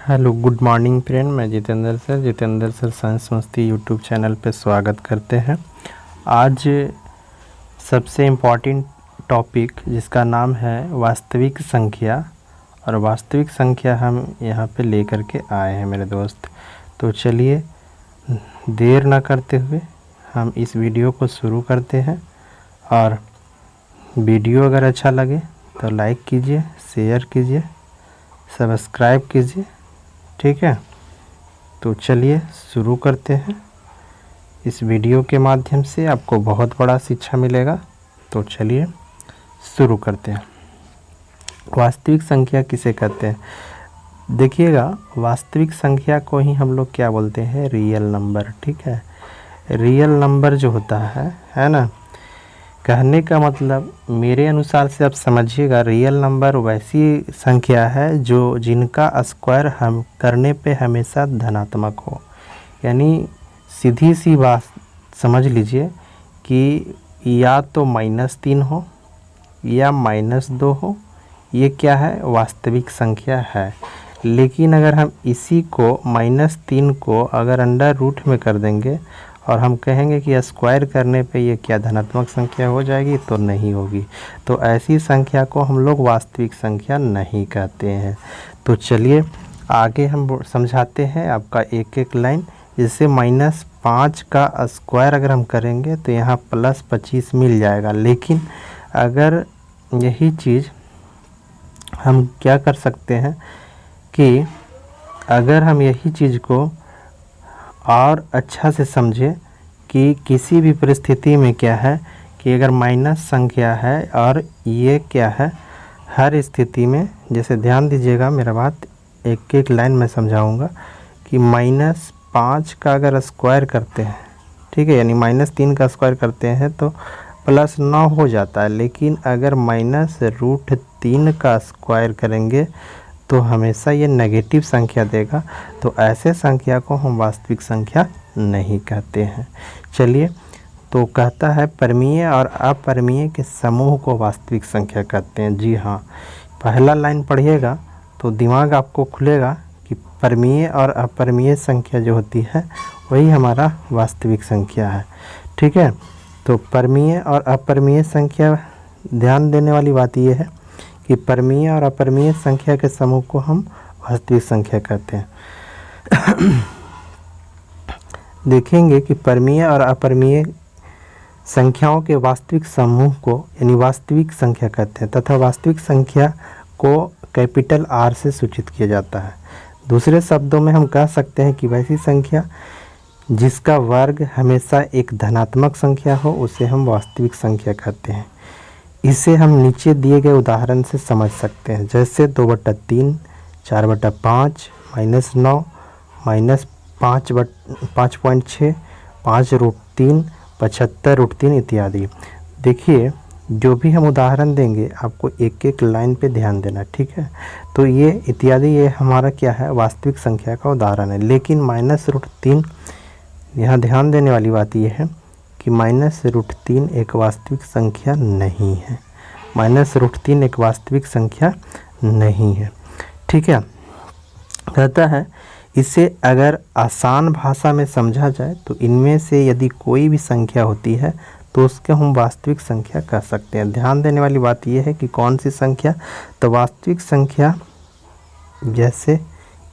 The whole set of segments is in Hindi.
हेलो गुड मॉर्निंग फ्रेंड, मैं जितेंद्र सर साइंस मस्ती यूट्यूब चैनल पे स्वागत करते हैं। आज सबसे इम्पॉर्टेंट टॉपिक जिसका नाम है वास्तविक संख्या, और वास्तविक संख्या हम यहाँ पे लेकर के आए हैं मेरे दोस्त। तो चलिए देर ना करते हुए हम इस वीडियो को शुरू करते हैं। और वीडियो अगर अच्छा लगे तो लाइक कीजिए, शेयर कीजिए, सब्सक्राइब कीजिए, ठीक है। तो चलिए शुरू करते हैं। इस वीडियो के माध्यम से आपको बहुत बड़ा शिक्षा मिलेगा। तो चलिए शुरू करते हैं। वास्तविक संख्या किसे कहते हैं? देखिएगा, वास्तविक संख्या को ही हम लोग क्या बोलते हैं? रियल नंबर, ठीक है। रियल नंबर जो होता है ना, कहने का मतलब मेरे अनुसार से आप समझिएगा, रियल नंबर वैसी संख्या है जो जिनका स्क्वायर हम करने पे हमेशा धनात्मक हो। यानी सीधी सी बात समझ लीजिए कि या तो -3 हो या -2 हो, ये क्या है? वास्तविक संख्या है। लेकिन अगर हम इसी को -3 को अगर अंडर रूट में कर देंगे और हम कहेंगे कि स्क्वायर करने पे ये क्या धनात्मक संख्या हो जाएगी? तो नहीं होगी। तो ऐसी संख्या को हम लोग वास्तविक संख्या नहीं कहते हैं। तो चलिए आगे हम समझाते हैं आपका एक एक लाइन। जैसे -5 का स्क्वायर अगर हम करेंगे तो यहाँ +25 मिल जाएगा। लेकिन अगर यही चीज़ हम क्या कर सकते हैं कि अगर हम यही चीज़ को और अच्छा से समझे कि किसी भी परिस्थिति में क्या है कि अगर माइनस संख्या है और ये क्या है, हर स्थिति में, जैसे ध्यान दीजिएगा मेरा बात, एक एक लाइन में समझाऊंगा कि -5 का अगर स्क्वायर करते हैं, ठीक है, यानी -3 का स्क्वायर करते हैं तो +9 हो जाता है। लेकिन अगर -√3 का स्क्वायर करेंगे तो हमेशा ये नेगेटिव संख्या देगा। तो ऐसे संख्या को हम वास्तविक संख्या नहीं कहते हैं। चलिए, तो कहता है परमीय और अपरिमेय के समूह को वास्तविक संख्या कहते हैं। जी हाँ, पहला लाइन पढ़िएगा तो दिमाग आपको खुलेगा कि परमीय और अपरिमेय संख्या जो होती है वही हमारा वास्तविक संख्या है, ठीक है। तो परमीय और अपरिमेय संख्या, ध्यान देने वाली बात यह है कि परमीय और अपरिमेय संख्या के समूह को हम वास्तविक संख्या कहते हैं। देखेंगे कि परमीय और अपरिमेय संख्याओं के वास्तविक समूह को यानी वास्तविक संख्या कहते हैं, तथा वास्तविक संख्या को कैपिटल R से सूचित किया जाता है। दूसरे शब्दों में हम कह सकते हैं कि वैसी संख्या जिसका वर्ग हमेशा एक धनात्मक संख्या हो उसे हम वास्तविक संख्या कहते हैं। इसे हम नीचे दिए गए उदाहरण से समझ सकते हैं, जैसे 2/3, 4/5, -9, -5.6, 5√3, 75√3 इत्यादि। देखिए, जो भी हम उदाहरण देंगे आपको एक एक लाइन पे ध्यान देना, ठीक है। तो ये इत्यादि, ये हमारा क्या है? वास्तविक संख्या का उदाहरण है। लेकिन -√3, यहाँ ध्यान देने वाली बात यह है कि -√3 एक वास्तविक संख्या नहीं है। -√3 एक वास्तविक संख्या नहीं है, ठीक है। कहता है इसे अगर आसान भाषा में समझा जाए तो इनमें से यदि कोई भी संख्या होती है तो उसके हम वास्तविक संख्या कह सकते हैं। ध्यान देने वाली बात यह है कि कौन सी संख्या? तो वास्तविक संख्या जैसे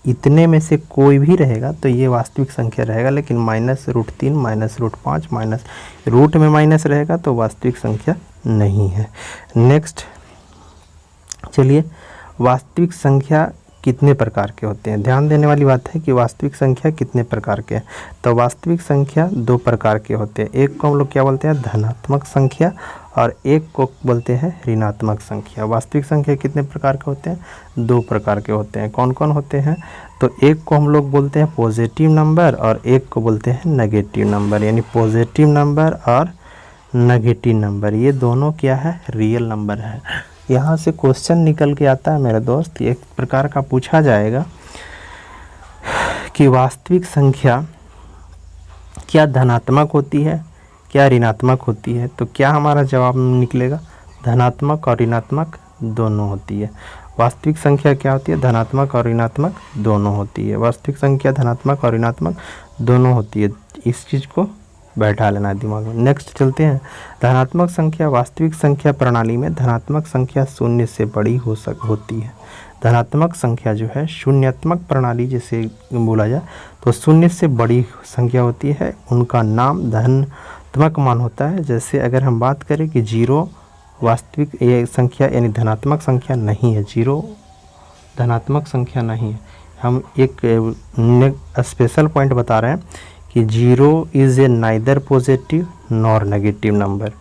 इतने में से कोई भी रहेगा तो ये वास्तविक संख्या रहेगा। लेकिन -√3, -√5, रूट में माइनस रहेगा तो वास्तविक संख्या नहीं है। नेक्स्ट, चलिए, वास्तविक संख्या कितने प्रकार के होते हैं? ध्यान देने वाली बात है कि वास्तविक संख्या कितने प्रकार के हैं। तो वास्तविक संख्या 2 प्रकार के होते हैं। एक को हम लोग क्या बोलते हैं? धनात्मक संख्या, और एक को बोलते हैं ऋणात्मक संख्या। वास्तविक संख्या कितने प्रकार के होते हैं? 2 प्रकार के होते हैं। कौन कौन होते हैं? तो एक को हम लोग बोलते हैं पॉजिटिव नंबर और एक को बोलते हैं नेगेटिव नंबर। यानी पॉजिटिव नंबर और नेगेटिव नंबर, ये दोनों क्या है? रियल नंबर है। यहाँ से क्वेश्चन निकल के आता है मेरे दोस्त, एक प्रकार का पूछा जाएगा कि वास्तविक संख्या क्या धनात्मक होती है, क्या ऋणात्मक होती है? तो क्या हमारा जवाब निकलेगा? धनात्मक और ऋणात्मक दोनों होती है। वास्तविक संख्या क्या होती है, धनात्मक और ऋणात्मक दोनों होती है। वास्तविक संख्या धनात्मक और ऋणात्मक दोनों होती है, इस चीज़ को बैठा लेना दिमाग में। नेक्स्ट चलते हैं, धनात्मक संख्या वास्तविक संख्या प्रणाली में धनात्मक संख्या शून्य से बड़ी होती है। धनात्मक संख्या जो है शून्यात्मक प्रणाली जिसे बोला जाए तो शून्य से बड़ी संख्या होती है, उनका नाम धनात्मक मान होता है। जैसे अगर हम बात करें कि 0 वास्तविक ये संख्या यानी धनात्मक संख्या नहीं है, 0 धनात्मक संख्या नहीं है। हम एक स्पेशल पॉइंट बता रहे हैं कि 0 is a neither positive nor negative number.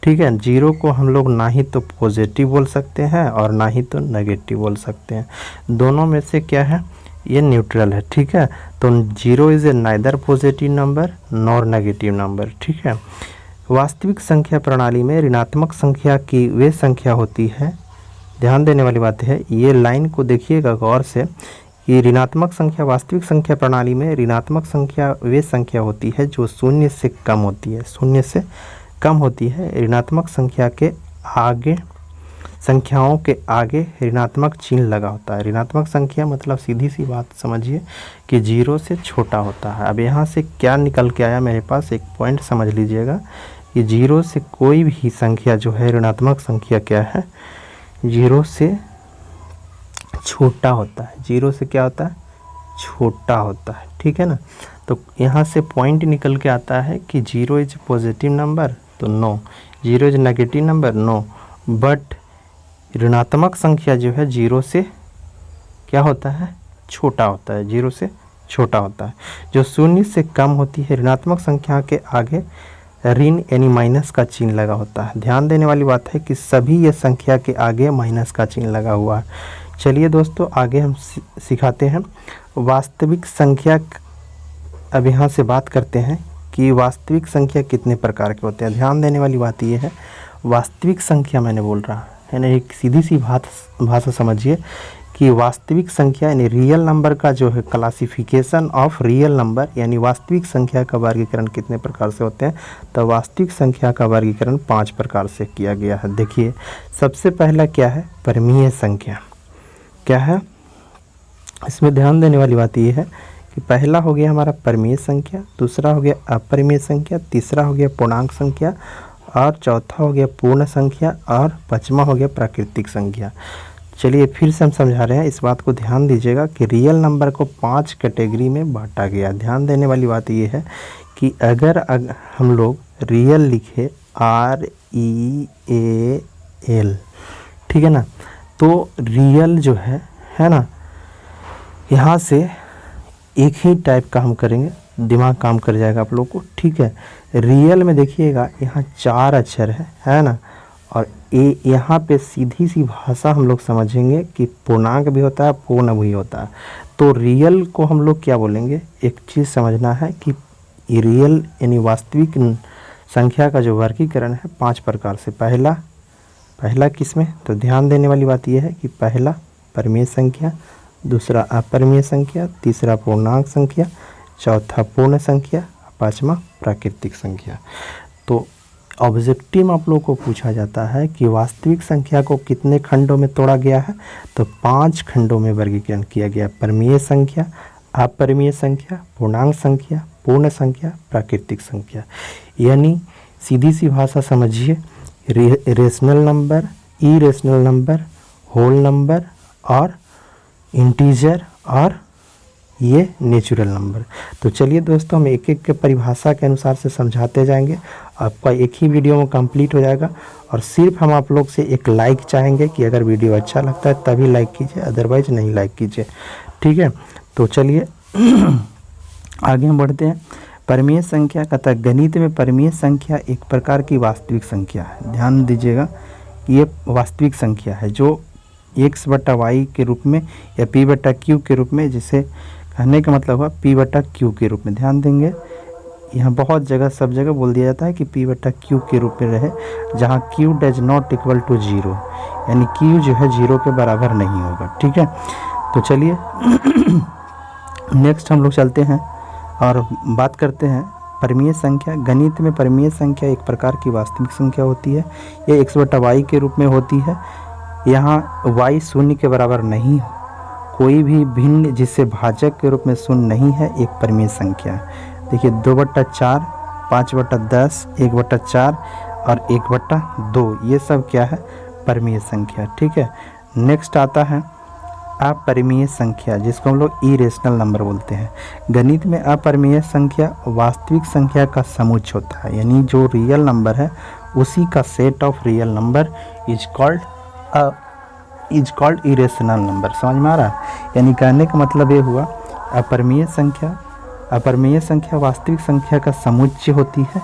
ठीक है, 0 को हम लोग ना ही तो पॉजिटिव बोल सकते हैं और ना ही तो नेगेटिव बोल सकते हैं, दोनों में से क्या है, ये न्यूट्रल है। ठीक है, तो 0 is a neither positive number nor negative number. ठीक है, वास्तविक संख्या प्रणाली में ऋणात्मक संख्या की वे संख्या होती है, ध्यान देने वाली बात है, ये लाइन को देखिएगा गौर से कि ऋणात्मक संख्या वास्तविक संख्या प्रणाली में ऋणात्मक संख्या वे संख्या होती है जो शून्य से कम होती है, शून्य से कम होती है। ऋणात्मक संख्या के आगे संख्याओं के आगे ऋणात्मक चिन्ह लगा होता है। ऋणात्मक संख्या मतलब सीधी सी बात समझिए कि 0 से छोटा होता है। अब यहाँ से क्या निकल के आया मेरे पास, एक पॉइंट समझ लीजिएगा कि 0 से कोई भी संख्या जो है ऋणात्मक संख्या क्या है, 0 से छोटा होता है। 0 से क्या होता है, छोटा होता है। ठीक है ना, तो यहाँ से पॉइंट निकल के आता है कि 0 इज पॉजिटिव नंबर तो no, 0 is negative number no, but ऋणात्मक संख्या जो है 0 से क्या होता है, छोटा होता है, 0 से छोटा होता है। जो शून्य से कम होती है, ऋणात्मक संख्या के आगे ऋण यानी माइनस का चिन्ह लगा होता है। ध्यान देने वाली बात है कि सभी ये संख्या के आगे माइनस का चिन्ह लगा हुआ है। चलिए दोस्तों आगे हम सिखाते हैं वास्तविक संख्या। अब यहाँ से बात करते हैं कि वास्तविक संख्या कितने प्रकार के होते हैं। ध्यान देने वाली बात ये है, वास्तविक संख्या मैंने बोल रहा है ना, एक सीधी सी भाषा समझिए कि वास्तविक संख्या यानी रियल नंबर का जो है क्लासिफिकेशन ऑफ रियल नंबर यानी वास्तविक संख्या का वर्गीकरण कितने प्रकार से होते हैं, तो वास्तविक संख्या का वर्गीकरण 5 प्रकार से किया गया है। देखिए सबसे पहला क्या है, परिमेय संख्या। क्या है, इसमें ध्यान देने वाली बात यह है कि पहला हो गया हमारा परिमेय संख्या, दूसरा हो गया अपरिमेय संख्या, तीसरा हो गया पूर्णांक संख्या और चौथा हो गया पूर्ण संख्या और पांचवा हो गया प्राकृतिक संख्या। चलिए फिर से हम समझा रहे हैं, इस बात को ध्यान दीजिएगा कि रियल नंबर को 5 कैटेगरी में बांटा गया। ध्यान देने वाली बात यह है कि अगर हम लोग रियल लिखे REAL, ठीक है ना, तो रियल जो है ना, यहाँ से एक ही टाइप का हम करेंगे, दिमाग काम कर जाएगा आप लोग को। ठीक है, रियल में देखिएगा यहाँ 4 अक्षर है ना, और यहाँ पे सीधी सी भाषा हम लोग समझेंगे कि पूर्णांक भी होता है, पूर्ण भी होता है। तो रियल को हम लोग क्या बोलेंगे, एक चीज़ समझना है कि रियल यानी वास्तविक संख्या का जो वर्गीकरण है 5 प्रकार से। पहला किसमें, तो ध्यान देने वाली बात यह है कि पहला परिमेय संख्या, दूसरा अपरिमेय संख्या, तीसरा पूर्णांक संख्या, चौथा पूर्ण संख्या, पांचवा प्राकृतिक संख्या। तो ऑब्जेक्टिव में आप लोगों को पूछा जाता है कि वास्तविक संख्या को कितने खंडों में तोड़ा गया है, तो 5 खंडों में वर्गीकरण किया गया। परिमेय संख्या, अपरिमेय संख्या, पूर्णांक संख्या, पूर्ण संख्या, प्राकृतिक संख्या। यानी सीधी सी भाषा समझिए, rational number, irrational number, whole number और इंटीजर और ये नेचुरल नंबर। तो चलिए दोस्तों हम एक एक के परिभाषा के अनुसार से समझाते जाएंगे, आपका एक ही वीडियो में कंप्लीट हो जाएगा। और सिर्फ हम आप लोग से एक लाइक चाहेंगे कि अगर वीडियो अच्छा लगता है तभी लाइक कीजिए, अदरवाइज नहीं लाइक कीजिए। ठीक है, तो चलिए आगे हम बढ़ते हैं। परिमेय संख्या कहता है गणित में परिमेय संख्या एक प्रकार की वास्तविक संख्या है। ध्यान दीजिएगा कि ये वास्तविक संख्या है जो x/y के रूप में या p/q के रूप में, जिसे कहने का मतलब हुआ p/q के रूप में। ध्यान देंगे, यहाँ बहुत जगह सब जगह बोल दिया जाता है कि p/q के रूप में रहे, जहाँ q does not equal to 0, यानी q जो है 0 के बराबर नहीं होगा। ठीक है, तो चलिए नेक्स्ट हम लोग चलते हैं और बात करते हैं परिमेय संख्या। गणित में परिमेय संख्या एक प्रकार की वास्तविक संख्या होती है। यह x/y के रूप में होती है। यहाँ y शून्य के बराबर नहीं हो, कोई भी भिन्न जिससे भाजक के रूप में शून्य नहीं है, एक परिमेय संख्या है। देखिए 2/4, 5/10, 1/4 और 1/2, ये सब क्या है, परिमेय संख्या। ठीक है, नेक्स्ट आता है अपरिमेय संख्या, जिसको हम लोग इरेशनल नंबर बोलते हैं। गणित में अपरिमेय संख्या वास्तविक संख्या का समुच्चय होता है, यानी जो रियल नंबर है उसी का set of real number is called irrational number. समझ में आ रहा है? यानी कहने का मतलब ये हुआ अपरिमेय संख्या वास्तविक संख्या का समुच्चय होती है,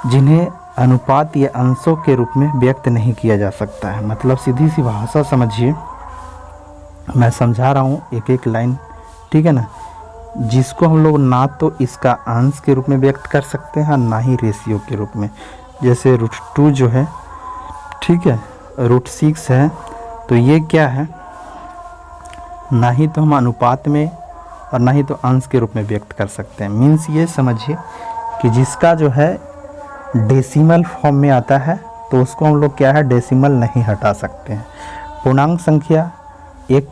जिन्हें अनुपात या अंशों के रूप में व्यक्त नहीं किया जा सकता है। मतलब सीधी सी भाषा समझिए, मैं समझा रहा हूँ एक एक लाइन, ठीक है ना, जिसको हम लोग ना तो इसका अंश के रूप में व्यक्त कर सकते हैं, ना ही रेशियो के रूप में। जैसे √2 जो है, ठीक है, √6 है, तो ये क्या है, ना ही तो हम अनुपात में और ना ही तो अंश के रूप में व्यक्त कर सकते हैं। मीन्स ये समझिए कि जिसका जो है डेसिमल फॉर्म में आता है तो उसको हम लोग क्या है, डेसिमल नहीं हटा सकते हैं। पूर्णांक संख्या एक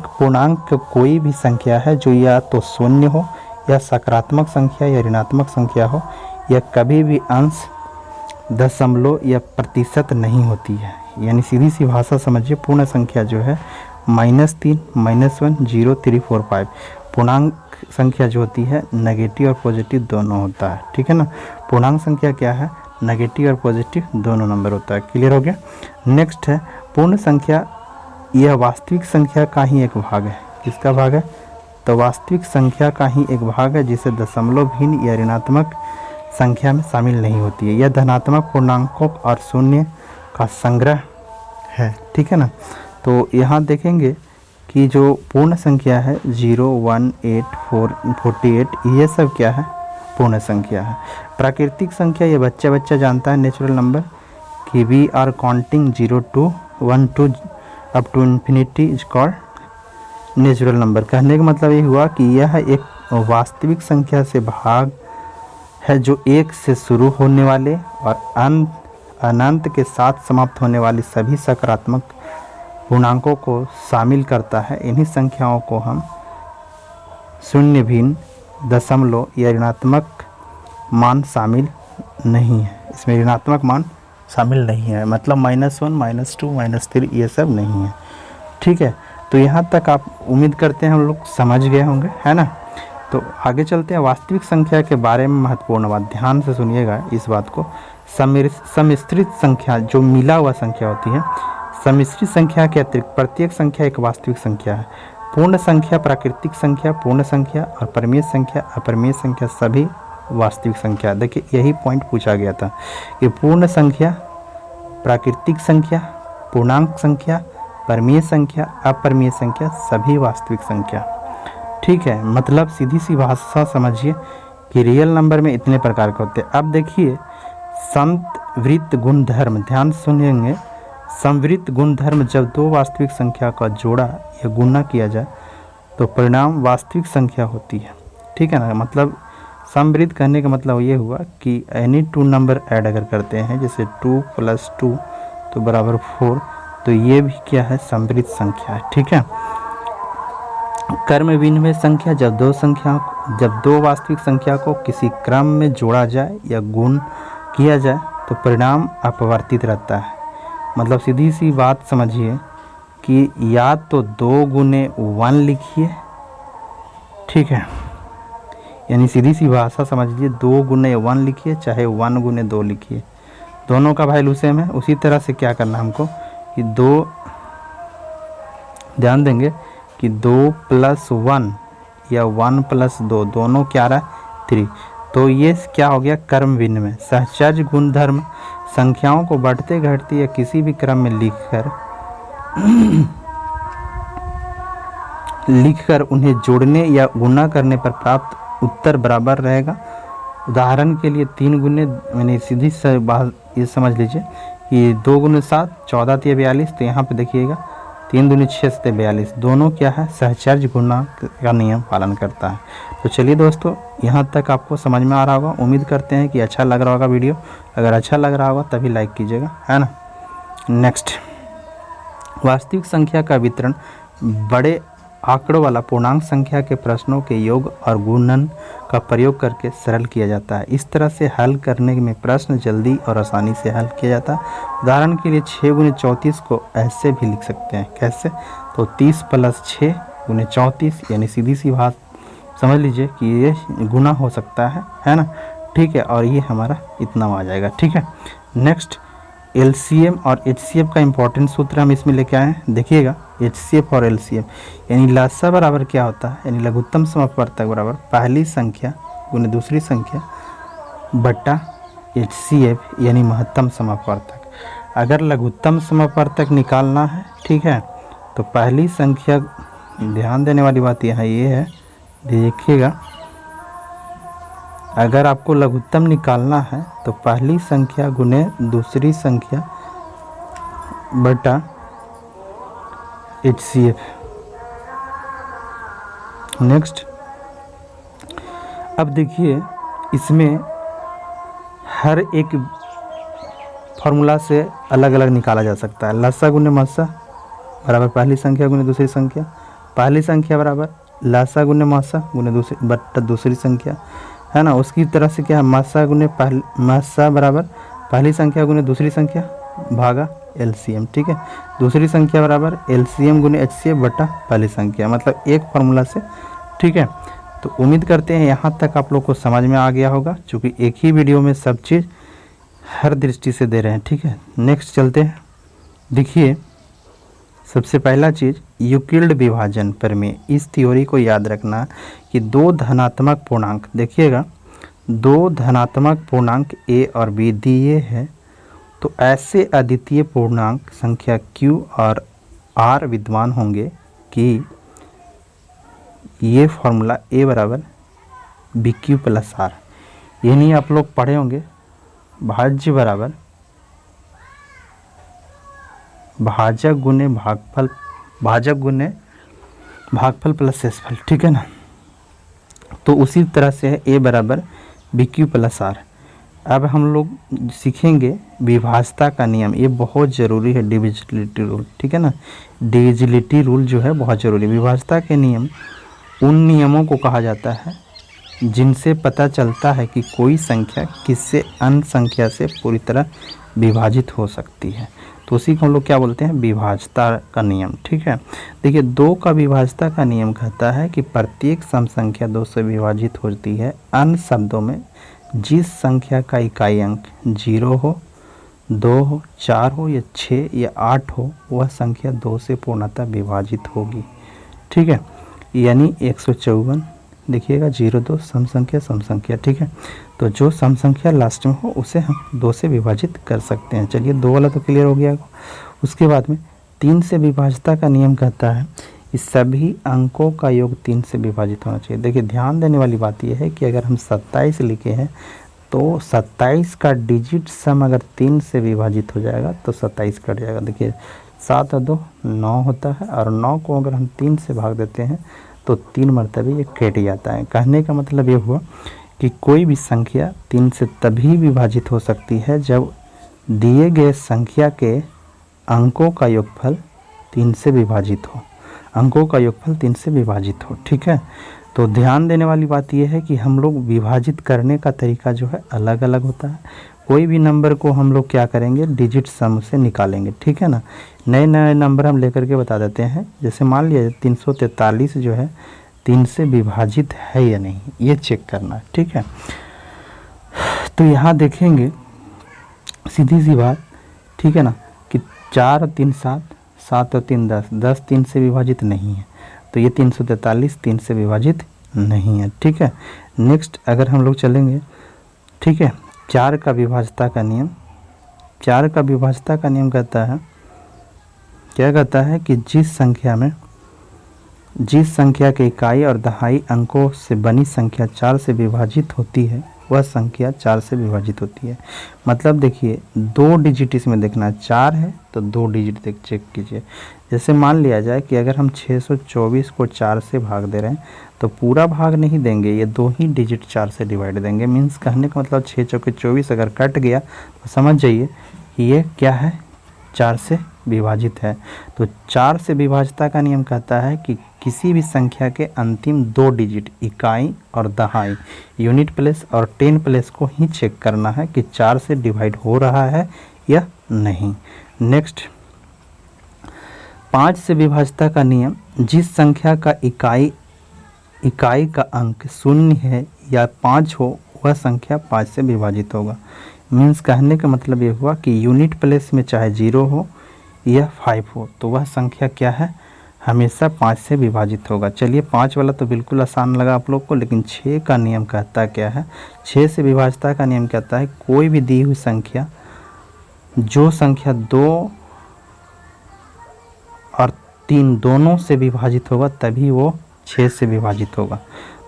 पूर्णांक कोई भी संख्या है जो या तो शून्य हो, या सकारात्मक संख्या या ऋणात्मक संख्या हो, या कभी भी अंश, दशमलव या प्रतिशत नहीं होती है। यानी सीधी सी भाषा समझिए, पूर्ण संख्या जो है -3, -1, 0, 3, 4, 5। पूर्णांक संख्या जो होती है नेगेटिव और पॉजिटिव दोनों होता है। ठीक है ना, पूर्णांक संख्या क्या है, नेगेटिव और पॉजिटिव दोनों नंबर होता है। क्लियर हो गया? नेक्स्ट है पूर्ण संख्या, यह वास्तविक संख्या का ही एक भाग है। किसका भाग है? तो वास्तविक संख्या का ही एक भाग है, जिसे दशमलव भिन्न या ऋणात्मक संख्या में शामिल नहीं होती है। यह धनात्मक पूर्णांकों और शून्य का संग्रह है। ठीक है ना, तो यहाँ देखेंगे कि जो पूर्ण संख्या है 0, 1, 8, 4, 48, ये सब क्या है, पूर्ण संख्या है। प्राकृतिक संख्या ये बच्चा जानता है, नेचुरल नंबर, कि we are counting 0 to 1 to up to infinity is called natural number. कहने का मतलब ये हुआ कि यह एक वास्तविक संख्या से भाग है जो 1 से शुरू होने वाले और अनंत के साथ समाप्त होने वाली सभी सकारात्मक पूर्णांकों को शामिल करता है। इन्हीं संख्याओं को हम शून्य भिन्न, दशमलव या ऋणात्मक मान शामिल नहीं है, इसमें ऋणात्मक मान शामिल नहीं है, मतलब -1, -2, -3 ये सब नहीं है। ठीक है, तो यहाँ तक आप उम्मीद करते हैं हम लोग समझ गए होंगे, है ना। तो आगे चलते हैं वास्तविक संख्या के बारे में। महत्वपूर्ण बात, ध्यान से सुनिएगा इस बात को। सम्मिश्रित संख्या जो मिला हुआ संख्या होती है, सम्मिश्रित संख्या के अतिरिक्त प्रत्येक संख्या एक वास्तविक संख्या है। पूर्ण संख्या, प्राकृतिक संख्या, पूर्ण संख्या और परिमेय संख्या, अपरिमेय संख्या सभी वास्तविक संख्या। देखिए यही पॉइंट पूछा गया था कि पूर्ण संख्या, प्राकृतिक संख्या, पूर्णांक संख्या, परिमेय संख्या, अपरिमेय संख्या सभी वास्तविक संख्या। ठीक है, मतलब सीधी सी भाषा समझिए कि रियल नंबर में इतने प्रकार के होते हैं। अब देखिए समवृत्त गुणधर्म, ध्यान सुनेंगे। समवृत्त गुणधर्म, जब दो वास्तविक संख्या का जोड़ा या गुणा किया जाए तो परिणाम वास्तविक संख्या होती है। ठीक है ना, मतलब समवृत्त कहने का मतलब ये हुआ कि एनी 2 नंबर ऐड अगर करते हैं, जैसे 2 + 2 तो बराबर 4, तो ये भी क्या है, समवृत्त संख्या है। ठीक है, क्रम विनिमय संख्या, जब दो वास्तविक संख्या को किसी क्रम में जोड़ा जाए या गुण किया जाए तो परिणाम अपवर्तित रहता है। मतलब सीधी सी बात समझिए कि या तो 2 × 1 लिखिए, ठीक है, यानी सीधी सी भाषा समझ लीजिए 2 × 1 लिखिए, चाहे 1 × 2 लिखिए, दोनों का वैल्यू सेम है। उसी तरह से क्या करना हमको कि ध्यान देंगे कि 2 + 1 या 1 + 2 दोनों क्या रहा, 3। तो ये क्या हो गया, क्रम विनिमय। सहचर्य गुणधर्म, संख्याओं को बढ़ते घटते या किसी भी क्रम में लिखकर उन्हें जोड़ने या गुणा करने पर प्राप्त उत्तर बराबर रहेगा। उदाहरण के लिए 3 गुने, मैंने सीधी से बात ये समझ लीजिए कि 2 × 7 14 × 42, तो यहाँ पे देखिएगा 3 दूनी 6 × 42, दोनों क्या है, सहचर्य गुणा का नियम पालन करता है। तो चलिए दोस्तों, यहाँ तक आपको समझ में आ रहा होगा। उम्मीद करते हैं कि अच्छा लग रहा होगा वीडियो। अगर अच्छा लग रहा होगा तभी लाइक कीजिएगा, है ना। नेक्स्ट, वास्तविक संख्या का वितरण बड़े आंकड़ों वाला पूर्णांक संख्या के प्रश्नों के योग और गुणन का प्रयोग करके सरल किया जाता है। इस तरह से हल करने में प्रश्न जल्दी और आसानी से हल किया जाता है। उदाहरण के लिए 6 गुने 34 को ऐसे भी लिख सकते हैं। कैसे? तो 30 प्लस 6 गुने 34, यानी सीधी सी बात समझ लीजिए कि ये गुना हो सकता है ना। ठीक है, और ये हमारा इतना आ जाएगा। ठीक है, नेक्स्ट, एलसीएम और एचसीएफ का इंपॉर्टेंट सूत्र हम इसमें लेके आए हैं। देखिएगा, एचसीएफ और एलसीएम यानी लसा बराबर क्या होता है, यानी लघुत्तम समापवर्तक बराबर पहली संख्या गुने दूसरी संख्या बटा एचसीएफ यानी महत्तम समापवर्तक। अगर लघुत्तम समापवर्तक निकालना है, ठीक है, तो पहली संख्या, ध्यान देने वाली बात यहाँ ये है, देखिएगा, अगर आपको लघुत्तम निकालना है तो पहली संख्या गुने दूसरी संख्या बटा HCF। नेक्स्ट, अब देखिए इसमें हर एक फॉर्मूला से अलग अलग निकाला जा सकता है। लसा गुने मसा बराबर पहली संख्या गुने दूसरी संख्या, पहली संख्या बराबर लसा गुने मसा गुने दूसरी बटा दूसरी संख्या, है ना। उसकी तरह से क्या है, मसा गुने मसा बराबर पहली संख्या गुने दूसरी संख्या भागा एलसीएम। ठीक है, दूसरी संख्या बराबर एलसीएम गुने एचसीएफ बटा पहली संख्या, मतलब एक फार्मूला से। ठीक है, तो उम्मीद करते हैं यहाँ तक आप लोग को समझ में आ गया होगा, क्योंकि एक ही वीडियो में सब चीज़ हर दृष्टि से दे रहे हैं। ठीक है, नेक्स्ट चलते हैं। देखिए, सबसे पहला चीज़ यूक्लिड विभाजन प्रमेय। इस थ्योरी को याद रखना कि दो धनात्मक पूर्णांक, देखिएगा, दो धनात्मक पूर्णांक ए और बी दिए हैं, तो ऐसे अद्वितीय पूर्णांक संख्या q और r विद्यमान होंगे कि ये फॉर्मूला a बराबर बी क्यू प्लस आर, यानी आप लोग पढ़े होंगे भाज्य बराबर भाजक गुने भागफल, भाजक गुने भागफल प्लस शेषफल। ठीक है ना, तो उसी तरह से है a बराबर बी क्यू प्लस आर। अब हम लोग सीखेंगे विभाजता का नियम, ये बहुत ज़रूरी है, डिविजिबिलिटी रूल। ठीक है ना, डिविजिबिलिटी रूल जो है बहुत ज़रूरी है। विभाजता के नियम उन नियमों को कहा जाता है जिनसे पता चलता है कि कोई संख्या किससे अन्य संख्या से पूरी तरह विभाजित हो सकती है, तो उसी को हम लोग क्या बोलते हैं, विभाजता का नियम। ठीक है, देखिए, दो का विभाजता का नियम कहता है कि प्रत्येक सम संख्या 2 से विभाजित होती है। अन्य शब्दों में, जिस संख्या का इकाई अंक 0 हो, 2 हो, 4 हो या 6 या 8 हो, वह संख्या 2 से पूर्णतः विभाजित होगी। ठीक है, यानी 154, देखिएगा 02 सम संख्या। ठीक है, तो जो सम संख्या लास्ट में हो उसे हम 2 से विभाजित कर सकते हैं। चलिए, 2 वाला तो क्लियर हो गया। उसके बाद में 3 से विभाजता का नियम कहता है कि सभी अंकों का योग 3 से विभाजित होना चाहिए। देखिए, ध्यान देने वाली बात यह है कि अगर हम 27 लिखे हैं तो 27 का डिजिट सम अगर 3 से विभाजित हो जाएगा तो 27 कट जाएगा। देखिए, 7 और 2 9 होता है, और 9 को अगर हम 3 से भाग देते हैं तो 3 मरतबे ये कट जाता है। कहने का मतलब ये हुआ कि कोई भी संख्या 3 से तभी विभाजित हो सकती है जब दिए गए संख्या के अंकों का योगफल 3 से विभाजित हो, अंकों का योगफल 3 से विभाजित हो। ठीक है, तो ध्यान देने वाली बात यह है कि हम लोग विभाजित करने का तरीका जो है अलग अलग होता है। कोई भी नंबर को हम लोग क्या करेंगे, डिजिट सम से निकालेंगे। ठीक है ना, नए नए नंबर हम लेकर के बता देते हैं। जैसे मान लिया 343 जो है 3 से विभाजित है या नहीं, ये चेक करना है। ठीक है, तो यहाँ देखेंगे सीधी सी बात, ठीक है ना, कि 4 और 3 7, 7 और 3 10, 10 3 से विभाजित नहीं है, तो ये 343 3 से विभाजित नहीं है। ठीक है, नेक्स्ट अगर हम लोग चलेंगे, ठीक है, 4 का विभाजता का नियम, 4 का विभाजता का नियम कहता है, क्या कहता है कि जिस संख्या के इकाई और दहाई अंकों से बनी संख्या 4 से विभाजित होती है, वह संख्या 4 से विभाजित होती है। मतलब देखिए, 2 डिजिट इसमें देखना है, 4 है तो 2 डिजिट चेक कीजिए। जैसे मान लिया जाए कि अगर हम 624 को 4 से भाग दे रहे हैं तो पूरा भाग नहीं देंगे, ये 2 ही डिजिट 4 से डिवाइड देंगे। मीन्स कहने का मतलब 6 चौके 24 अगर कट गया तो समझ जाइए ये क्या है, 4 से विभाजित है। तो 4 से विभाज्यता का नियम कहता है कि किसी भी संख्या के अंतिम 2 डिजिट इकाई और दहाई यूनिट प्लेस और 10 प्लेस को ही चेक करना है कि 4 से डिवाइड हो रहा है या नहीं। नेक्स्ट, 5 से विभाज्यता का नियम, जिस संख्या का इकाई का अंक 0 है या 5 हो वह संख्या 5 से विभाजित होगा। मीन्स कहने का मतलब ये हुआ कि यूनिट प्लेस में चाहे 0 हो या 5 हो तो वह संख्या क्या है, हमेशा 5 से विभाजित होगा। चलिए 5 वाला तो बिल्कुल आसान लगा आप लोग को, लेकिन 6 का नियम कहता क्या है, 6 से विभाज्यता का नियम कहता है कोई भी दी हुई संख्या, जो संख्या 2 और 3 दोनों से विभाजित होगा तभी वो 6 से विभाजित होगा।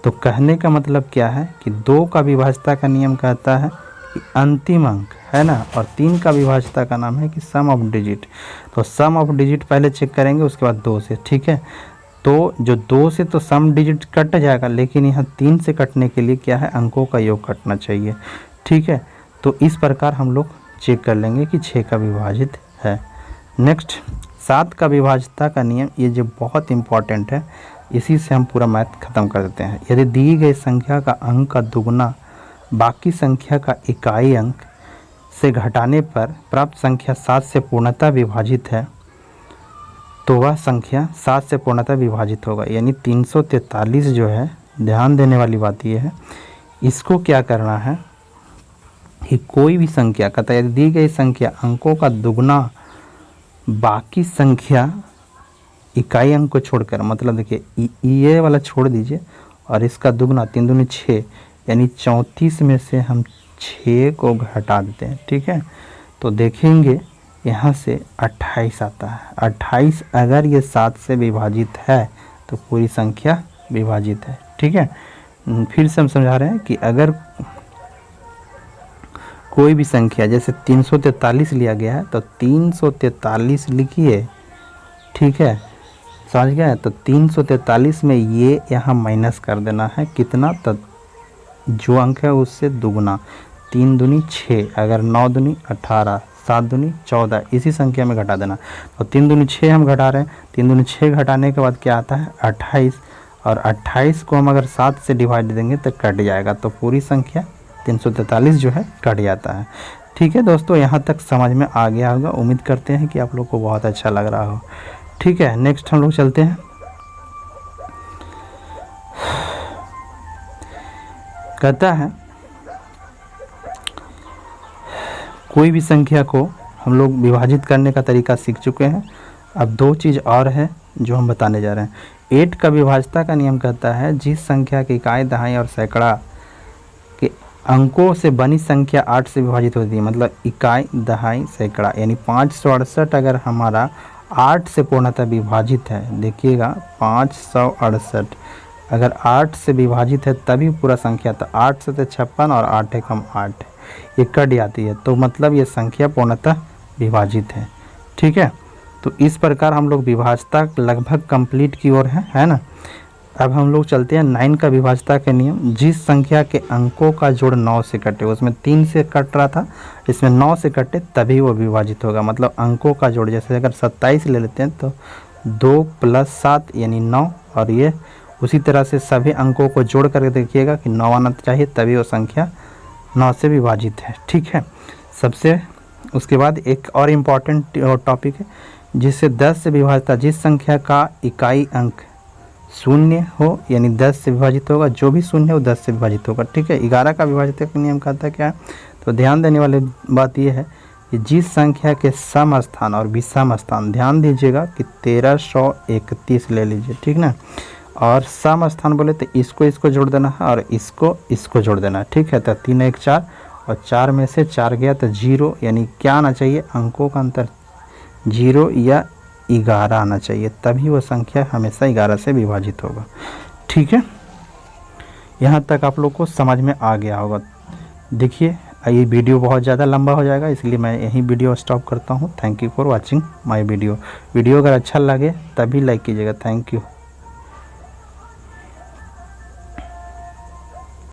तो कहने का मतलब क्या है कि 2 का विभाज्यता का नियम कहता है कि अंतिम अंक है ना, और 3 का विभाज्यता का नाम है कि सम ऑफ डिजिट। तो सम ऑफ डिजिट पहले चेक करेंगे, उसके बाद 2 से, ठीक है। तो जो 2 से तो सम डिजिट कट जाएगा, लेकिन यहाँ 3 से कटने के लिए क्या है, अंकों का योग कटना चाहिए, ठीक है। तो इस प्रकार हम लोग चेक कर लेंगे कि 6 का विभाजित है। नेक्स्ट, 7 का विभाज्यता का नियम, ये जो बहुत इम्पॉर्टेंट है, इसी से हम पूरा मैथ ख़त्म कर देते हैं। यदि दी गई संख्या का अंक का दुगना बाकी संख्या का इकाई अंक से घटाने पर प्राप्त संख्या 7 से पूर्णतः विभाजित है तो वह संख्या 7 से पूर्णतः विभाजित होगा। यानी 343 जो है, ध्यान देने वाली बात यह है, इसको क्या करना है कि कोई भी संख्या कहता है यदि दी गई संख्या अंकों का दुगना बाकी संख्या इकाई अंक को छोड़कर, मतलब देखिए ये वाला छोड़ दीजिए और इसका दुगना 3 दूनी 6, यानी 34 में से हम 6 को घटा देते हैं, ठीक है। तो देखेंगे यहाँ से 28 आता है। 28 अगर ये 7 से विभाजित है तो पूरी संख्या विभाजित है, ठीक है। फिर से हम समझा रहे हैं कि अगर कोई भी संख्या जैसे 343 लिया गया है तो 343 लिखिए, ठीक है, समझ गए। तो 343 में ये यहाँ माइनस कर देना है, कितना, तो जो अंक है उससे दुगना, 3 दूनी 6, अगर 9 दूनी 18, 7 दूनी 14, इसी संख्या में घटा देना। तो 3 दूनी 6 हम घटा रहे हैं, 3 दूनी 6 घटाने के बाद क्या आता है 28, और 28 को हम अगर 7 से डिवाइड देंगे तो कट जाएगा, तो पूरी संख्या 343 जो है कट जाता है, ठीक है। दोस्तों यहाँ तक समझ में आ गया होगा, उम्मीद करते हैं कि आप लोग को बहुत अच्छा लग रहा हो, ठीक है। नेक्स्ट हम लोग चलते हैं, कहता है कोई भी संख्या को हम लोग विभाजित करने का तरीका सीख चुके हैं, अब 2 चीज़ और है जो हम बताने जा रहे हैं। 8 का विभाज्यता का नियम कहता है जिस संख्या की इकाई, दहाई और सैकड़ा के अंकों से बनी संख्या 8 से विभाजित होती है, मतलब इकाई, दहाई, सैकड़ा, यानी 568 अगर हमारा 8 से पूर्णतः विभाजित है, देखिएगा 568 अगर 8 से विभाजित है तभी पूरा संख्या, तो 8 से तो 56 और 8 है कम 8, ये कट जाती है, तो मतलब ये संख्या पूर्णतः विभाजित है, ठीक है। तो इस प्रकार हम लोग विभाज्यता लगभग कंप्लीट की ओर है ना। अब हम लोग चलते हैं 9 का विभाज्यता के नियम, जिस संख्या के अंकों का जोड़ 9 से कटे, उसमें 3 से कट रहा था, इसमें 9 से कटे तभी वो विभाजित होगा, मतलब अंकों का जोड़, जैसे अगर 27 ले लेते हैं तो 2 + 7 यानी 9, और ये उसी तरह से सभी अंकों को जोड़ करके देखिएगा कि 9 आना चाहिए तभी वो संख्या 9 से विभाजित है, ठीक है। सबसे उसके बाद एक और इम्पॉर्टेंट टॉपिक है, जिससे 10 से विभाज्यता, जिस संख्या का इकाई अंक 0 हो यानी 10 से विभाजित होगा, जो भी 0 है वो 10 से विभाजित होगा, ठीक है। 11 का विभाज्यता का नियम कहता है क्या है, तो ध्यान देने वाली बात यह है कि जिस संख्या के सम स्थान और विषम स्थान, ध्यान दीजिएगा कि 1331 ले लीजिए, ठीक ना, और सम स्थान बोले तो इसको जोड़ देना है और इसको जोड़ देना है, ठीक है। तो 3 1 4 और 4 में से 4 गया तो 0, यानी क्या आना चाहिए, अंकों का अंतर 0 या 11 आना चाहिए, तभी वो संख्या हमेशा 11 से विभाजित होगा, ठीक है। यहाँ तक आप लोग को समझ में आ गया होगा। देखिए ये वीडियो बहुत ज़्यादा लंबा हो जाएगा, इसलिए मैं यहीं वीडियो स्टॉप करता हूँ। Thank you for watching my video. Video अगर अच्छा लगे तभी लाइक कीजिएगा। Thank you.